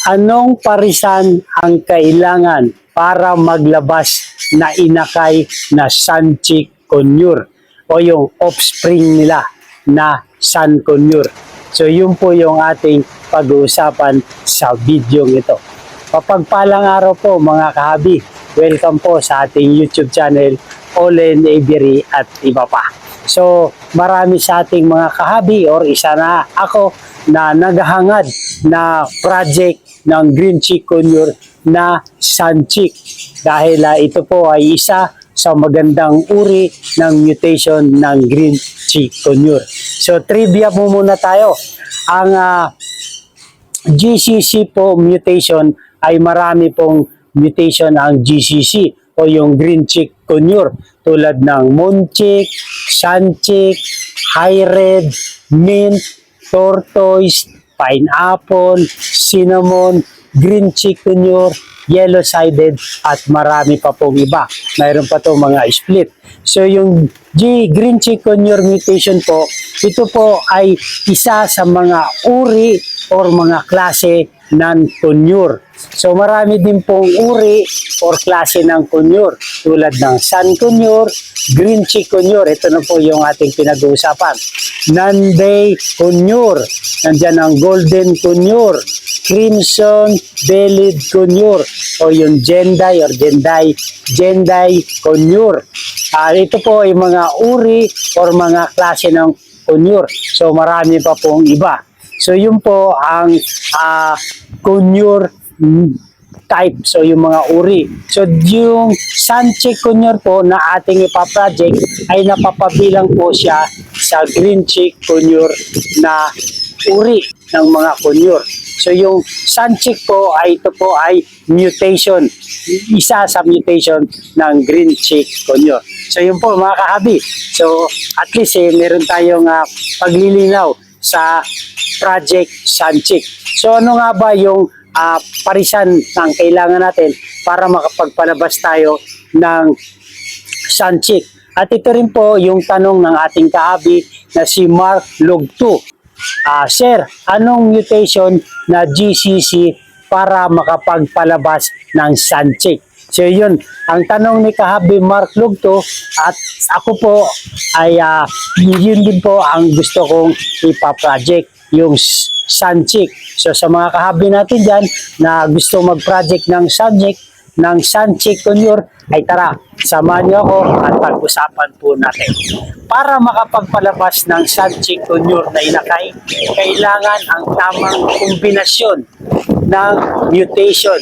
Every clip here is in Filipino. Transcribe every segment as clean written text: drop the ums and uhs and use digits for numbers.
Anong parisan ang kailangan para maglabas na inakay na Sanchik Conure o yung offspring nila na San Conure? So yun po yung ating pag-uusapan sa video ito. Papagpalang araw po mga kahabi. Welcome po sa ating YouTube channel, Olen Avery at iba pa. So marami sa ating mga kahabi or isa na ako na naghahangad na project ng Green Chick Conure na Sanchik dahil ito po ay isa sa magandang uri ng mutation ng Green Chick Conure. So trivia po muna tayo. Ang GCC po mutation ay marami pong mutation ang GCC o yung Green Chick Conure tulad ng Moonchick, Sanchik, High Red, Mint, Tortoise, Pineapple, Cinnamon, Green Chick Conure, Yellow-sided at marami pa pong iba. Mayroon pa itong mga split. So yung Green Chick Conure mutation po, ito po ay isa sa mga uri or mga klase ng conure. So marami din pong uri or klase ng conure tulad ng San Conure, Green Chick Conure. Ito na po yung ating pinag-uusapan. Nanday Conure, nandyan ang Golden Conure, Crimson Bellied Conure o yung Jenday or Jenday Conure. Ito po ay mga uri or mga klase ng conure. So marami pa pong iba. So yun po ang conure type. So yung mga uri. So yung Sanchik Conure po na ating ipaproject ay napapabilang po siya sa Green Chick Conure na uri ng mga conure. So yung Sanchik po ay ito po ay mutation. Isa sa mutation ng Green Chick Conure. So yun po mga kahabi. So at least meron tayong paglilinaw sa Project Sanchik. So ano nga ba yung parisan ng kailangan natin para makapagpalabas tayo ng Sanchik? At ito rin po yung tanong ng ating kahabi na si Mark Lugto. Sir, anong mutation na GCC para makapagpalabas ng Sanchik? So yun, ang tanong ni kahabi Mark Lugto at ako po ay yun din po ang gusto kong ipaproject, yung Sanchik. So sa mga kahabi natin dyan na gusto mag-project ng Sanchik Conure, ay tara, samahan niyo ako at pag-usapan po natin. Para makapagpalabas ng Sanchik Conure na inakay, kailangan ang tamang kombinasyon ng mutation.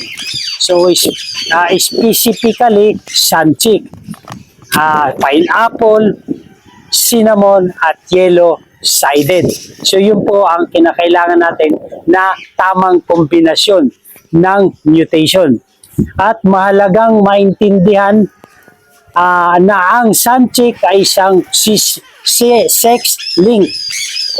So specifically Sanchik, Pineapple, Cinnamon at Yellow-sided. So yun po ang kinakailangan natin na tamang kombinasyon ng mutation. At mahalagang maintindihan na ang Sanchik ay isang sex-linked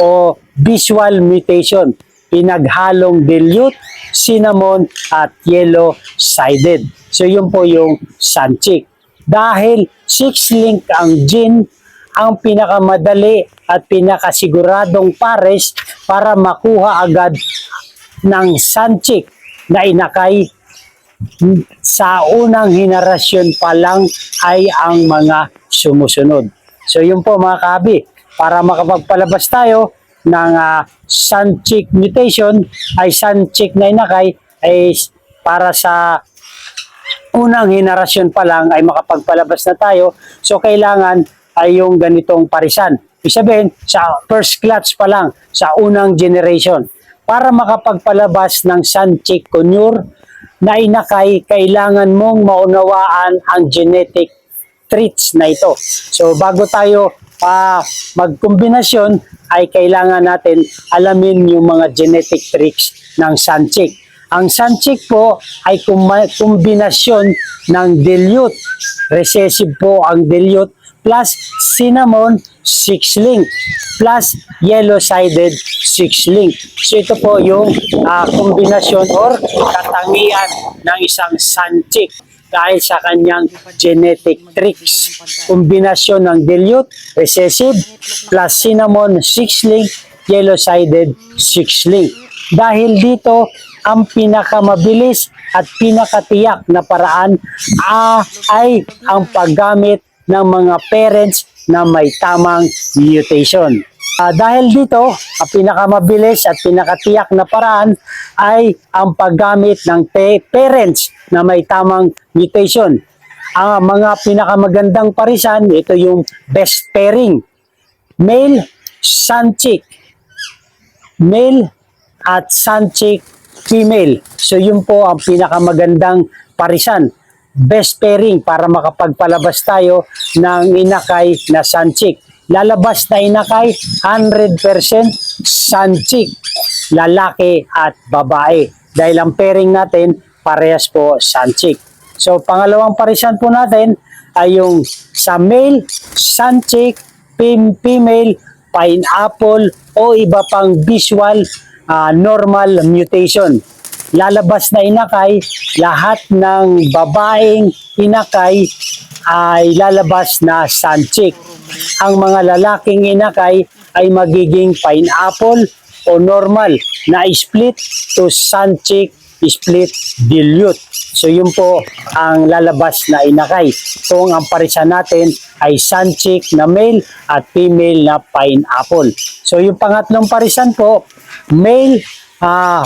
o visual mutation, pinaghalong dilute, cinnamon at yellow-sided. So yun po yung Sanchik. Dahil sex-linked ang gene, ang pinakamadali at pinakasiguradong pares para makuha agad ng Sanchik na inakay sa unang henerasyon pa lang ay ang mga sumusunod. So yun po mga kahabi, para makapagpalabas tayo ng Sanchik mutation ay Sanchik na inakay ay para sa unang henerasyon pa lang ay makapagpalabas na tayo. So kailangan ay yung ganitong parisan. Ibig sabihin, sa first clutch pa lang, sa unang generation. Para makapagpalabas ng Sanchik Conure na inakay, kailangan mong maunawaan ang genetic traits na ito. So bago tayo magkombinasyon, ay kailangan natin alamin yung mga genetic traits ng Sanchik. Ang Sanchik po ay kombinasyon ng dilute. Recessive po ang dilute plus cinnamon 6-link plus yellow-sided 6-link. So ito po yung kombinasyon or katangian ng isang Sanchik dahil sa kanyang genetic traits. Kombinasyon ng dilute, recessive, plus cinnamon 6-link, yellow-sided 6-link. dahil dito ang pinakamabilis at pinakatiyak na paraan ay ang paggamit ng mga parents na may tamang mutation. Dahil dito, ang pinakamabilis at pinakatiyak na paraan ay ang paggamit ng parents na may tamang mutation. Ang mga pinakamagandang parisan, ito yung best pairing. Male, sun chick. Male at sun chick, female. So yun po ang pinakamagandang parisan. Best pairing para makapagpalabas tayo ng inakay na sun chick. Lalabas na inakay, 100% sun chick, lalaki at babae. Dahil ang pairing natin, parehas po sun chick. So, pangalawang parisan po natin ay yung sa male, sun chick, female, pineapple o iba pang visual normal mutation. Lalabas na inakay, lahat ng babaeng inakay ay lalabas na sun chick. Ang mga lalaking inakay ay magiging pineapple o normal na split to sun chick split dilute. So yun po ang lalabas na inakay. Kung ang parisan natin ay sun chick na male at female na pineapple. So yung pangatlong parisan po, male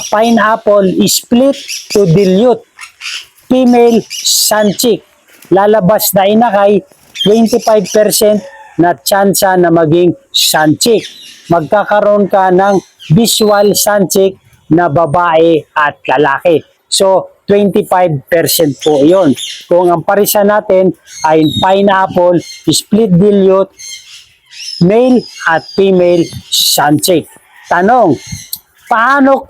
pineapple split to dilute. Female sun chick. Lalabas na inakay, 25% na tsansa na maging sun chick. Magkakaroon ka ng visual sun chick na babae at lalaki. So, 25% po yon. Kung ang parisan natin ay pineapple, split dilute, male at female sun chick. Tanong, paano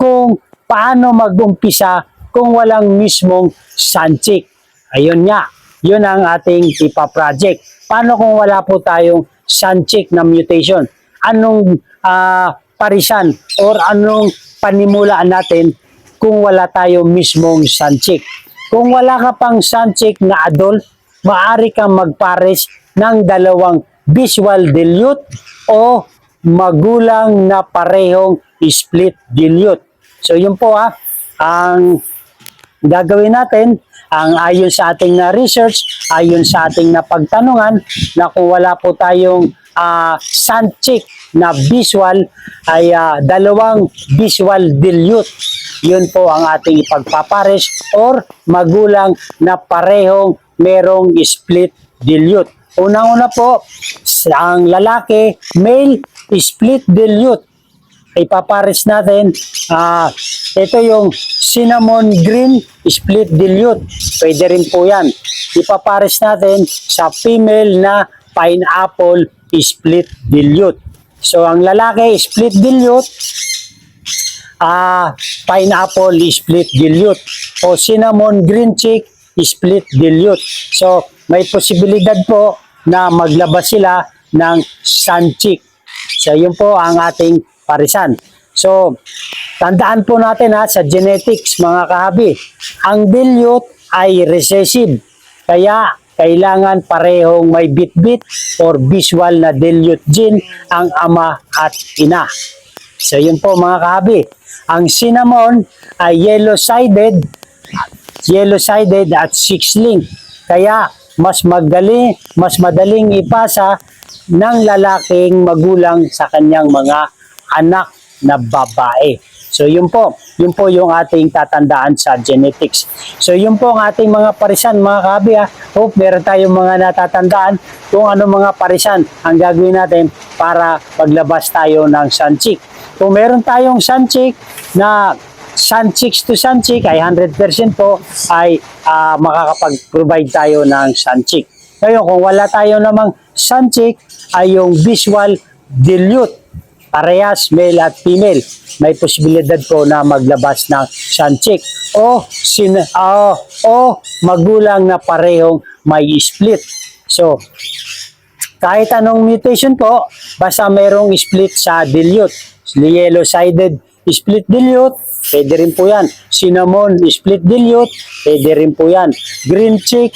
mag-umpisa kung walang mismong sun chick? Ayun nga, yun ang ating ipa-project. Paano kung wala po tayong sun chick na mutation? Anong parisan or anong panimulaan natin kung wala tayong mismong sun chick? Kung wala ka pang sun chick na adult, maaari kang magpares ng dalawang visual dilute o magulang na parehong split dilute. So yun po ang gagawin natin. Ang ayon sa ating na research, ayon sa ating na pagtanungan, na kung wala po tayong sun chick na visual ay dalawang visual dilute. Yun po ang ating ipagpapares or magulang na parehong merong split dilute. Unang-una po, ang lalaki, male split dilute. Ipapares natin, ito yung cinnamon green split dilute. Pwede rin po yan. Ipapares natin sa female na pineapple split dilute. So, ang lalaki split dilute, pineapple split dilute. O cinnamon green chick split dilute. So, may posibilidad po na maglabas sila ng sun chick. So, yun po ang ating parisan. So, tandaan po natin sa genetics mga kahabi, ang dilute ay recessive. Kaya, kailangan parehong may bit-bit or visual na dilute gene ang ama at ina. So, yun po mga kahabi. Ang cinnamon ay yellow-sided at six-link. Kaya, mas madaling ipasa ng lalaking magulang sa kanyang mga anak na babae. So yun po yung ating tatandaan sa genetics. So yun po ang ating mga parisan mga kahabi. Hope meron tayong mga natatandaan kung ano mga parisan ang gagawin natin para maglabas tayo ng sun chick. Kung meron tayong sun chick na sun chicks to sun chick ay 100% po ay makakapag-provide tayo ng sun chick. Ngayon kung wala tayo namang sun chick ay yung visual dilute. Parehas, male at female. May posibilidad po na maglabas ng sun chick o magulang na parehong may split. So, kahit anong mutation po, basta mayroong split sa dilute, yellow-sided split dilute, pwede rin po yan. Cinnamon, split dilute, pwede rin po yan. Green chick,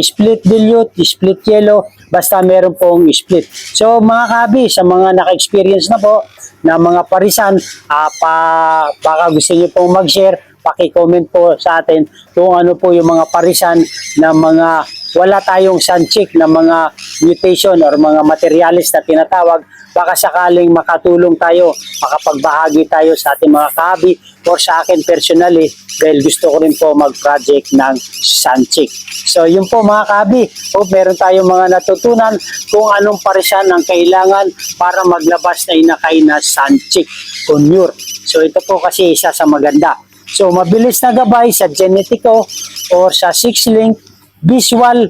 split dilute, split yellow, basta meron pong split. So mga kahabi, sa mga naka-experience na po na mga parisan, baka gusto niyo pong mag-share, paki-comment po sa atin kung ano po yung mga parisan na mga wala tayong sunchick na mga mutation or mga materialis na tinatawag. Baka sakaling makatulong tayo, makapagbahagi tayo sa ating mga kahabi or sa akin personally dahil gusto ko rin po mag-project ng sunchick. So yun po mga kahabi, meron tayong mga natutunan kung anong parisan ang kailangan para maglabas na inakay na sunchick conure. So ito po kasi isa sa maganda. So mabilis na gabay sa genetico or sa 6-link visual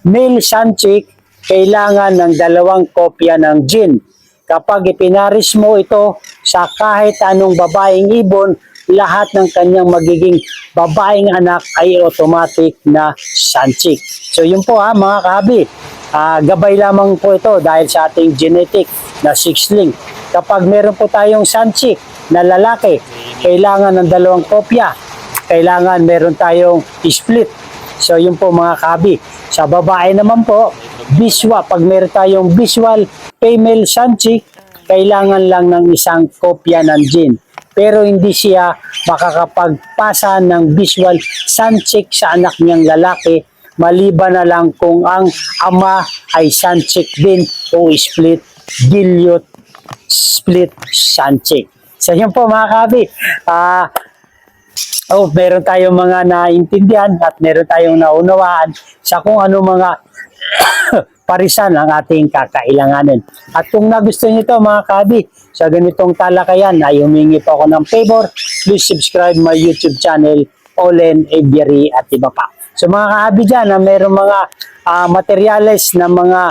male sunchick, kailangan ng 2 kopya ng gene. Kapag ipinaris mo ito sa kahit anong babaeng ibon, lahat ng kanyang magiging babaeng anak ay automatic na sunchick. So yun po mga kahabi, gabay lamang po ito dahil sa ating genetic na 6-link. Kapag meron po tayong sunchick na lalaki, kailangan ng 2 kopya. Kailangan meron tayong split. So yun po mga kahabi. Sa babae naman po, pag meron tayong visual female sunchick, kailangan lang ng 1 kopya ng gene. Pero hindi siya makakapagpasa ng visual sunchick sa anak niyang lalaki, maliban na lang kung ang ama ay sunchick din o split dilute split sunchick. So yun po mga kahabi. Meron tayong mga naintindihan at meron tayong naunawaan sa kung ano mga parisan ang ating kakailanganin. At kung nagustuhan nyo ito mga kahabi, sa ganitong talakayan ay humingi po ako ng favor. Please subscribe my YouTube channel, Olen Aviary at iba pa. So mga kahabi dyan na meron mga materials na mga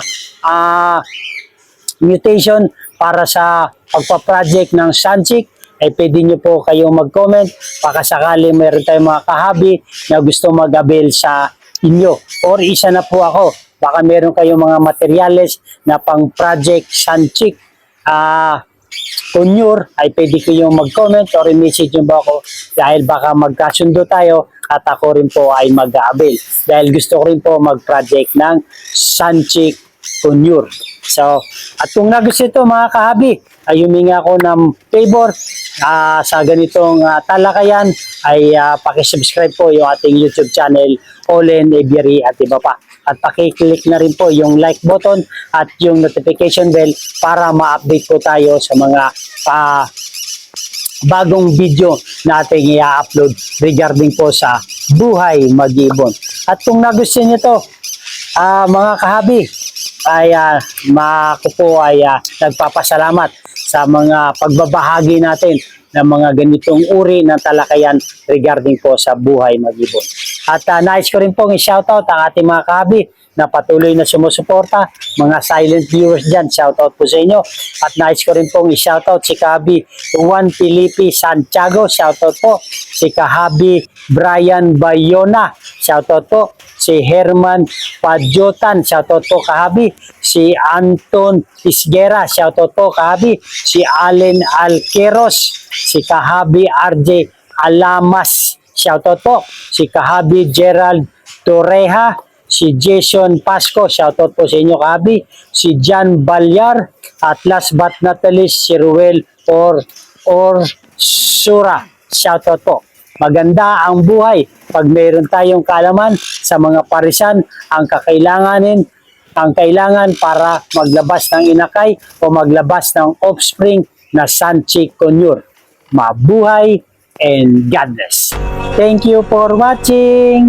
mutation para sa pagpa-project ng sunchick, ay pwede nyo po kayong mag-comment baka sakali meron tayong mga kahabi na gusto mag-avail sa inyo. Or isa na po ako, baka meron kayong mga materials na pang project sunchick conure, ay pwede kayong mag-comment or i-message nyo ba ako dahil baka magkasundo tayo at ako rin po ay mag-avail dahil gusto ko rin po mag-project ng sunchick conure. So, at kung nagustuhan ito mga kahabi, ay humingi ako ng favor sa ganitong talakayan ay pakisubscribe po yung ating YouTube channel, Olen Aviary at iba pa. At pakiclick na rin po yung like button at yung notification bell para ma-update po tayo sa mga bagong video na ating i-upload regarding po sa buhay mag-ibon. At kung nagustuhan nyo ito, mga kahabi, ay ako po ay nagpapasalamat sa mga pagbabahagi natin ng mga ganitong uri ng talakayan regarding po sa buhay mag-ibon. At nais ko rin pong i-shoutout ang ating mga kahabi na patuloy na sumusuporta, mga silent viewers dyan, shoutout po sa inyo. At nais ko rin pong i-shoutout si kahabi Juan Felipe Santiago, shoutout po. Si kahabi Brian Bayona, shoutout po. Si Herman Padjotan, shoutout po kahabi. Si Anton Isguera, shoutout po kahabi. Si Allen Alqueros, si kahabi RJ Alamas, shoutout po. Si kahabi Gerald Torreja, si Jason Pasco, shoutout po sa inyo kahabi. Si John Balyar, at last but not least, si Ruel Sura, shoutout po. Maganda ang buhay pag mayroon tayong kaalaman sa mga parisan ang kailangan para maglabas ng inakay o maglabas ng offspring na sunchick conure. Mabuhay and God bless. Thank you for watching.